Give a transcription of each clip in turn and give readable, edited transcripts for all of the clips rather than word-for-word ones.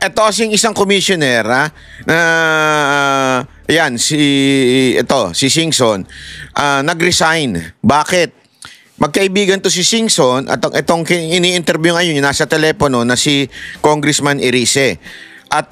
Ito kasing isang commissioner, ha, na yan, si Singson, nag-resign. Bakit? Magkaibigan to si Singson at itong ini-interview ngayon, yung nasa telepono na si Congressman Erice. At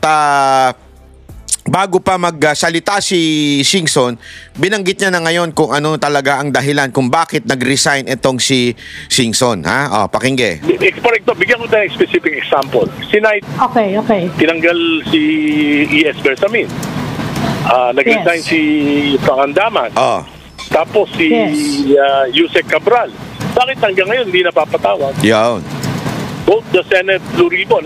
bago pa magsalita si Singson, binanggit niya na ngayon kung ano talaga ang dahilan kung bakit nag-resign itong si Singson. Ha? Pakingge. For example, bigyan ko tayo ng specific example. Okay. Tinanggal si E.S. Bersamin. Nag-resign si Pangandaman. Tapos si Yusek Cabral. Bakit hanggang ngayon hindi napapatawag? Yan. Both the Senate Blue Ribbon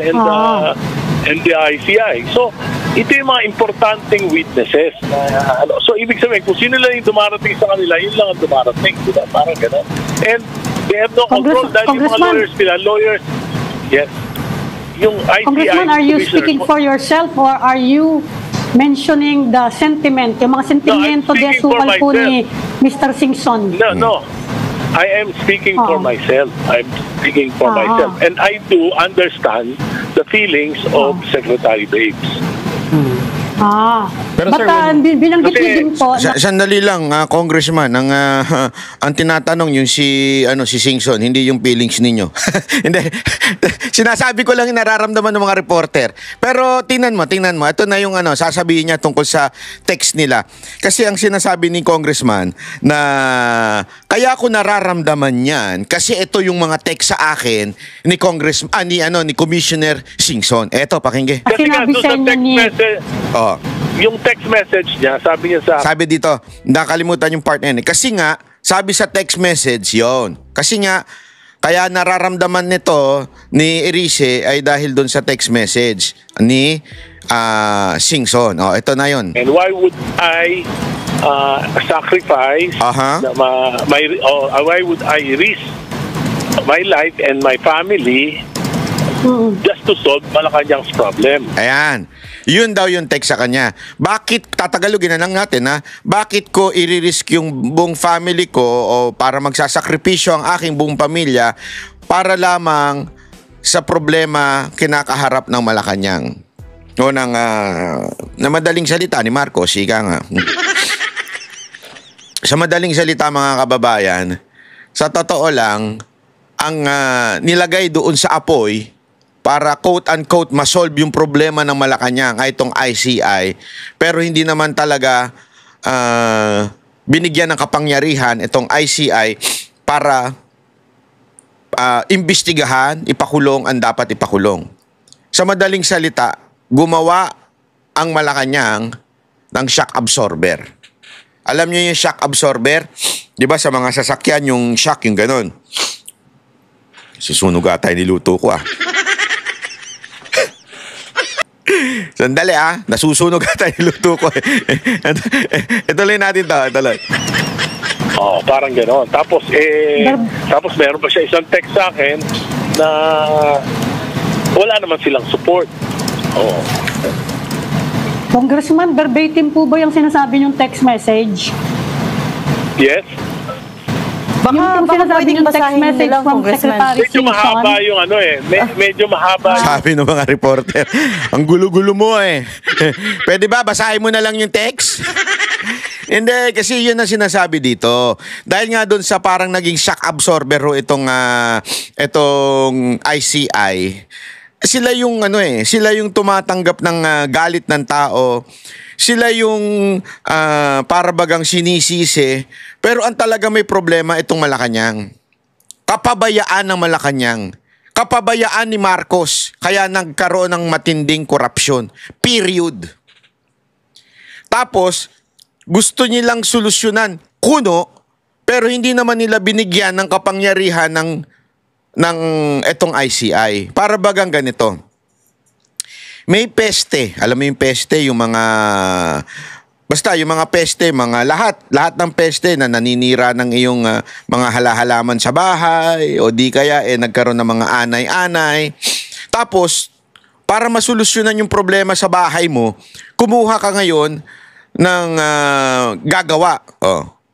and the ICI. So, ito yung mga importanteng witnesses. So, ibig sabihin, kung sino lang yung dumarating sa kanila, yun lang ang dumarating. Diba? Parang gano'n. And they have no control dahil yung mga lawyers, yes. Yung ICI, Congressman, are you speaking for yourself or are you mentioning the sentiment, yung mga sentimento de asukal po ni Mr. Singson? No. I am speaking for myself. I'm speaking for myself. And I do understand the feelings of Secretary Babes. Pero but binanggit niyo din po. Sandali lang, Congressman, ang tinatanong yung si Singson, hindi yung feelings ninyo. Hindi. Sinasabi ko lang yung nararamdaman ng mga reporter. Pero tingnan mo. Ito na yung sasabihin niya tungkol sa text nila. Kasi ang sinasabi ni Congressman na kaya ko nararamdaman yan kasi ito yung mga text sa akin ni ni Commissioner Singson. Eto, pakingge. Kasi nga doon sa text message. Yung text message niya, sabi niya sa... Sabi dito, nakalimutan yung part na yun. Kasi nga, sabi sa text message yon. Kasi nga, kaya nararamdaman nito ni Erice ay dahil doon sa text message ni Singson. Ito na yon. And why would I sacrifice why would I risk my life and my family just to solve Malacanang's problem? Ayan. Yun daw yung text sa kanya. Bakit, tatagalogin na lang natin bakit ko i-risk yung buong family ko o para magsasakripisyo ang aking buong pamilya para lamang sa problema kinakaharap ng Malacanang? O na madaling salita ni Marcos, ika nga. Sa madaling salita mga kababayan, sa totoo lang, ang nilagay doon sa apoy para quote-unquote masolve yung problema ng Malacanang ay itong ICI. Pero hindi naman talaga binigyan ng kapangyarihan itong ICI para imbestigahan, ipakulong ang dapat ipakulong. Sa madaling salita, gumawa ang Malacanang ng shock absorber. Alam niyo yung shock absorber? Di ba sa mga sasakyan yung shock, yung ganon. Susunog ata yung niluto ko Sandali nasusunog ata yung luto ko Ituloy natin to, ituloy. Parang gano'n. Tapos meron pa siya isang text sa akin na wala naman silang support. Congressman, verbatim po ba yung sinasabi niyong text message? Yes. Baka pwedeng basahin nila, Congressman. Medyo mahaba yung medyo mahaba. Sabi ng mga reporter, ang gulo-gulo mo Pwede ba basahin mo na lang yung text? Hindi, kasi yun ang sinasabi dito. Dahil nga doon sa parang naging shock absorber itong ICI. Sila yung sila yung tumatanggap ng galit ng tao. Sila yung para bagang sinisisi. Pero ang talaga may problema itong Malacanang. Kapabayaan ng Malacanang. Kapabayaan ni Marcos. Kaya nagkaroon ng matinding korupsyon. Period. Tapos, gusto nilang solusyonan kuno, pero hindi naman nila binigyan ng kapangyarihan ng etong ICI. Para bagang ganito. May peste. Alam mo yung peste, yung mga... Basta yung mga peste, lahat ng peste na naninira ng iyong mga halaman sa bahay o di kaya nagkaroon ng mga anay-anay. Tapos, para masolusyonan yung problema sa bahay mo, kumuha ka ngayon ng gagawa.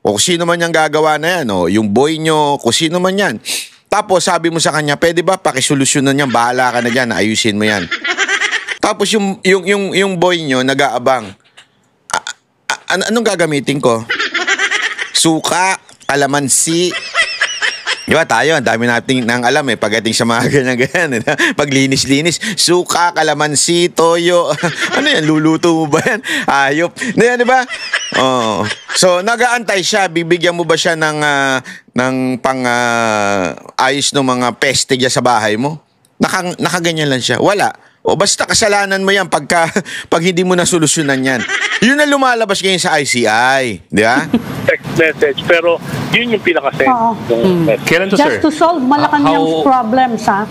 O sino man yung gagawa na yan, yung boy nyo, kung sino man yan. Tapos sabi mo sa kanya, pwede ba pakisolusyonan yan, bahala ka na dyan, ayusin mo yan. Tapos yung boy nyo nag-aabang. Anong gagamitin ko? Suka, kalamansi. Di ba tayo, ang dami nating nang alam pagdating sa mga ganyan. Paglinis-linis, suka, kalamansi, toyo. Ano yan, luluto mo ba yan? Ayop. Di ba? Oh. So, nag-aantay siya, bibigyan mo ba siya ng ayos ng mga peste dyan sa bahay mo? Nakaganyan lang siya. Wala. O basta kasalanan mo yan pag hindi mo nasolusyonan yan. Yun na lumalabas ngayon sa ICI. Di ba? Text message. Pero yun yung pinaka-send. Kailan to, sir? Just to solve Malacanang's problems, ha?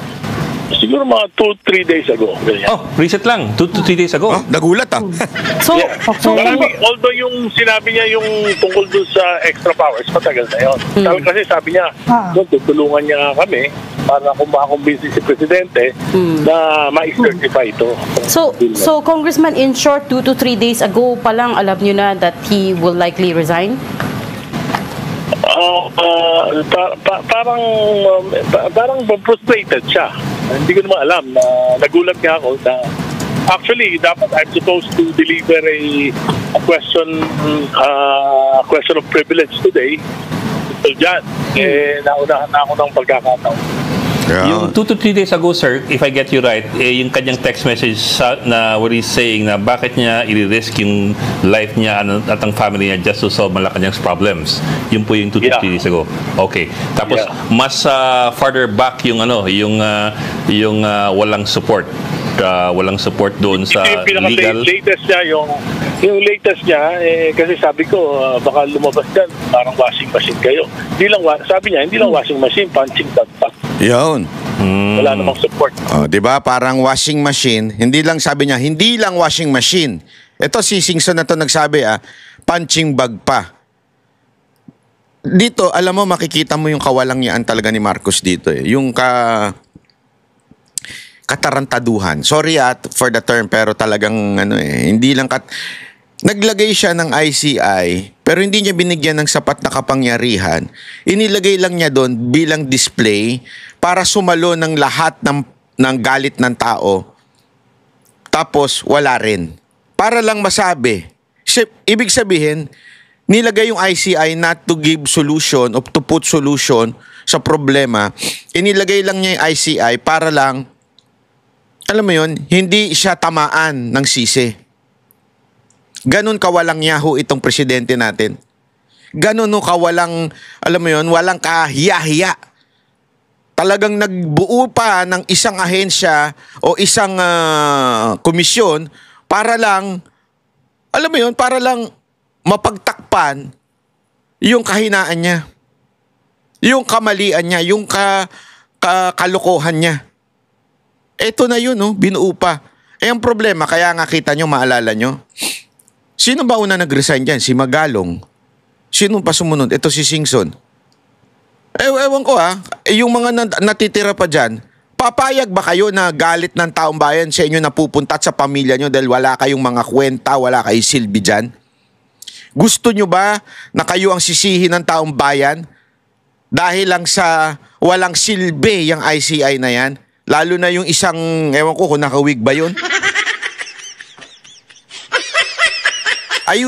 Siguro mga 2-3 days ago. Ganyan. Oh, recent lang. 2 to 3 days ago. Nagulat So, Yeah. okay. Although yung sinabi niya yung tungkol dun sa extra powers, matagal na yun. Kasi sabi niya, tutulungan niya kami para kumakumbinsi si Presidente na ma-certify ito. So Congressman, in short, 2 to 3 days ago pa lang alam niyo na that he will likely resign? Parang frustrated siya. Hindi ko naman alam. Nagulat nga ako na actually dapat I'm supposed to deliver a question of privilege today. So dyan, naunahan na ako ng pagkakataon. Yung 2 to 3 days ago, sir, if I get you right, yung kanyang text message na where he's saying na bakit niya i-risk yung life niya at ang family niya just to solve Malacanang's problems. Yun po yung 2 to 3 days ago. Okay. Tapos, mas farther back yung walang support. Walang support doon sa legal. Latest niya, yung latest niya, kasi sabi ko, baka lumabas dyan, parang washing machine kayo. Sabi niya, hindi lang washing machine, punching bag pa. Yun. Wala namang support. Oh, 'di ba? Parang washing machine, hindi lang sabi niya, hindi lang washing machine. Ito si Singson na to nagsabi punching bag pa. Dito, alam mo, makikita mo yung kawalangyaan talaga ni Marcos dito Yung katarantaduhan. Sorry for the term, pero talagang hindi lang naglagay siya ng ICI, pero hindi niya binigyan ng sapat na kapangyarihan. Inilagay lang niya doon bilang display para sumalo ng lahat ng galit ng tao. Tapos, wala rin. Para lang masabi. Ibig sabihin, nilagay yung ICI not to give solution or to put solution sa problema. Inilagay lang niya yung ICI para lang, alam mo yun, hindi siya tamaan ng sisi. Ganun kawalang yaho itong presidente natin. Ganun kawalang, alam mo yun, walang kahiya-hiya. Talagang nagbuo pa ng isang ahensya o isang komisyon para lang, alam mo yun, para lang mapagtakpan yung kahinaan niya. Yung kamalian niya, yung kalokohan niya. Ito na yun, binuo pa. Ang problema, kaya nga kita nyo, maalala nyo, sino ba una nag-resign dyan? Si Magalong. Sino pa sumunod? Ito si Singson. Ewan ko yung mga natitira pa dyan, papayag ba kayo na galit ng taong bayan sa inyo na pupunta at sa pamilya nyo dahil wala kayong mga kwenta, wala kayong silbi dyan? Gusto nyo ba na kayo ang sisihin ng taong bayan dahil lang sa walang silbi yung ICI na yan? Lalo na yung isang, ewan ko kung nakawig ba yun?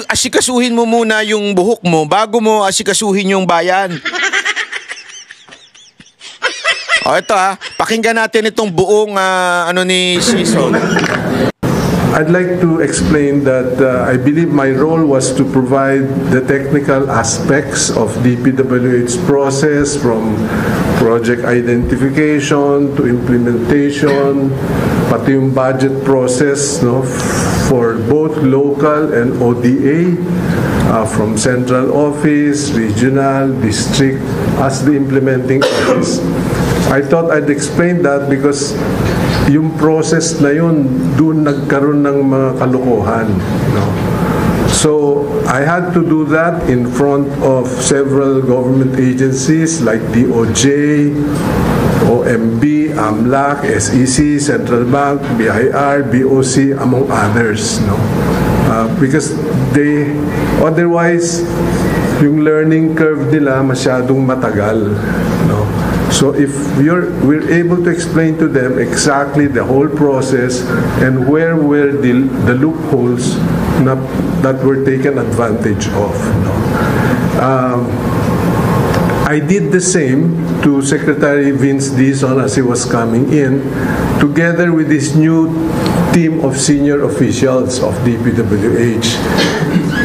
Asikasuhin mo muna yung buhok mo bago mo asikasuhin yung bayan. Ito pakinggan natin itong buong ni Singson. I'd like to explain that I believe my role was to provide the technical aspects of DPWH's process from project identification to implementation, pati yung budget process for both local and ODA, from central office, regional, district, as the implementing office. I thought I'd explain that because yung process na yun, doon nagkaroon ng mga kalokohan. So, I had to do that in front of several government agencies like DOJ, OMB, AMLAC, SEC, Central Bank, BIR, BOC, among others. Because otherwise, yung learning curve nila masyadong matagal. So if we're able to explain to them exactly the whole process and where were the loopholes that were taken advantage of. No? I did the same to Secretary Vince Dizon as he was coming in, together with this new team of senior officials of DPWH.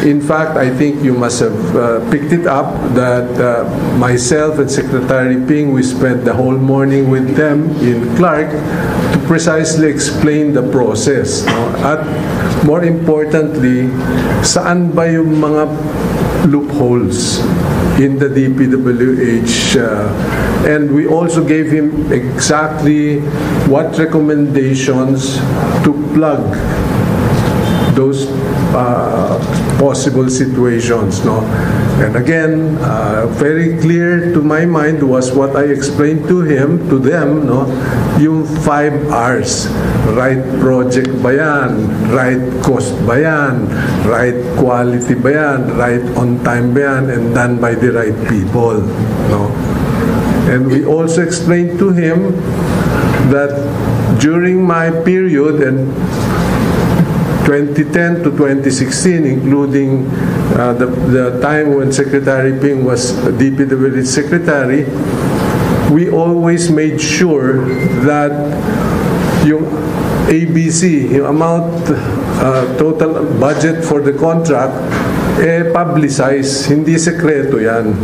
In fact, I think you must have picked it up that myself and Secretary Ping, we spent the whole morning with them in Clark to precisely explain the process. No? At more importantly, saan ba yung mga loopholes in the DPWH, and we also gave him exactly what recommendations to plug those possible situations. No? And again, very clear to my mind was what I explained to them, no? Yung 5 R's. Right project ba yan? Right cost ba yan? Right quality ba yan? Right on time ba yan? And done by the right people. No? And we also explained to him that during my period and 2010 to 2016, including the time when Secretary Ping was DPWH Secretary, we always made sure that yung ABC, yung amount, total budget for the contract, publicize, hindi sekreto yan.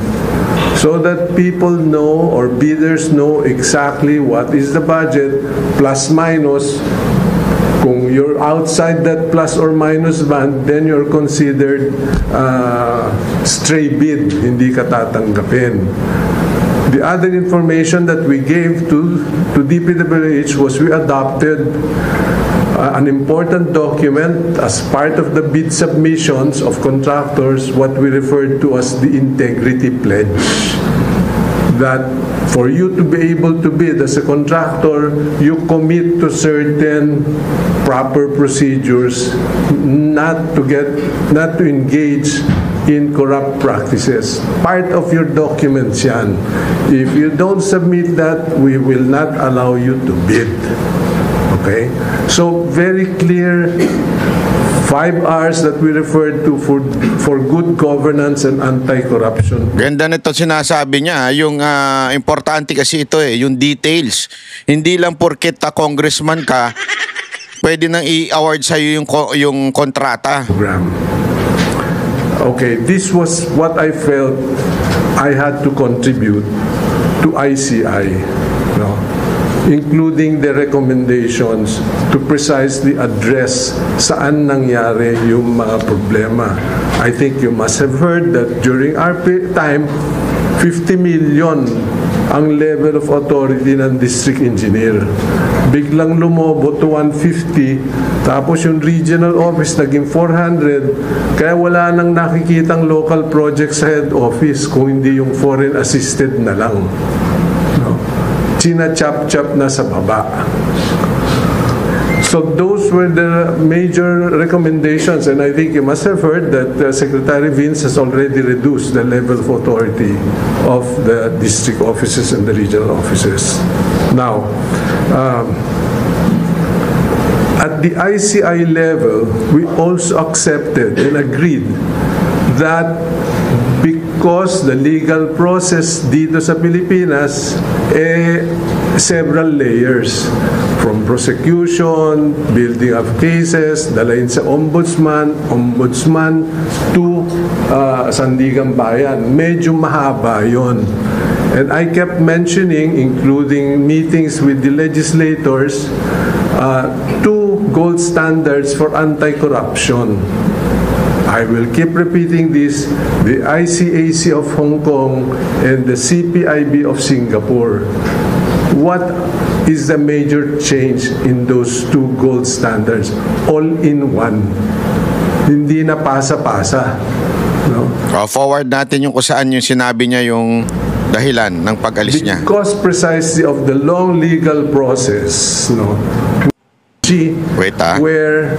So that people know or bidders know exactly what is the budget, plus minus. Kung you're outside that plus or minus band, then you're considered stray bid, hindi ka tatanggapin. The other information that we gave to DPWH was we adopted an important document as part of the bid submissions of contractors, what we referred to as the integrity pledge. That for you to be able to bid as a contractor, you commit to certain proper procedures, not to engage in corrupt practices. Part of your documents yan. If you don't submit that, we will not allow you to bid. Okay? So very clear 5 R's that we referred to for good governance and anti-corruption. Ganda nito sinasabi niya, yung importante kasi ito yung details. Hindi lang porket congressman ka, pwede nang i-award sa'yo yung kontrata. Okay, this was what I felt I had to contribute to ICI. No? Including the recommendations to precisely address saan nangyari yung mga problema. I think you must have heard that during our time, 50 million ang level of authority ng district engineer. Biglang lumobo to 150, tapos yung regional office naging 400, kaya wala nang nakikitang local project sa head office kung hindi yung foreign assisted na lang. China-chap-chap na sa baba. So those were the major recommendations, and I think you must have heard that Secretary Vince has already reduced the level of authority of the district offices and the regional offices. Now, at the ICI level, we also accepted and agreed that because the legal process dito sa Pilipinas, several layers. From prosecution, building of cases, dalayin sa ombudsman to Sandigan Bayan. Medyo mahaba yon. And I kept mentioning, including meetings with the legislators, 2 gold standards for anti-corruption. I will keep repeating this, the ICAC of Hong Kong and the CPIB of Singapore. What is the major change in those 2 gold standards? All in one. Hindi na pasa-pasa. No? Forward natin yung kung saan yung sinabi niya yung dahilan ng pag-alis niya. Because precisely of the long legal process, no, where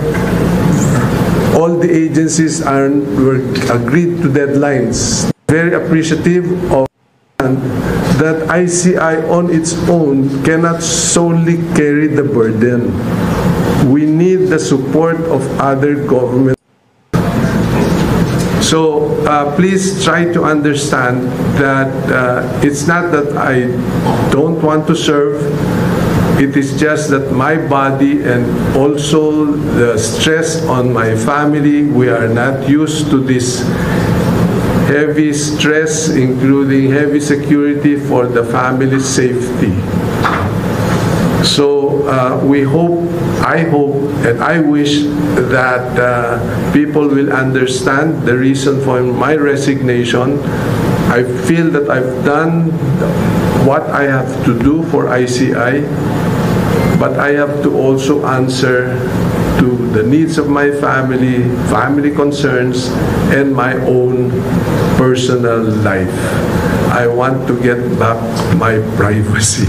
all the agencies were agreed to deadlines. Very appreciative of that ICI on its own cannot solely carry the burden. We need the support of other governments. So please try to understand that it's not that I don't want to serve. It is just that my body and also the stress on my family, we are not used to this heavy stress, including heavy security for the family's safety. So I hope, and I wish that people will understand the reason for my resignation. I feel that I've done what I have to do for ICI, but I have to also answer to the needs of my family, family concerns, and my own personal life. I want to get back my privacy.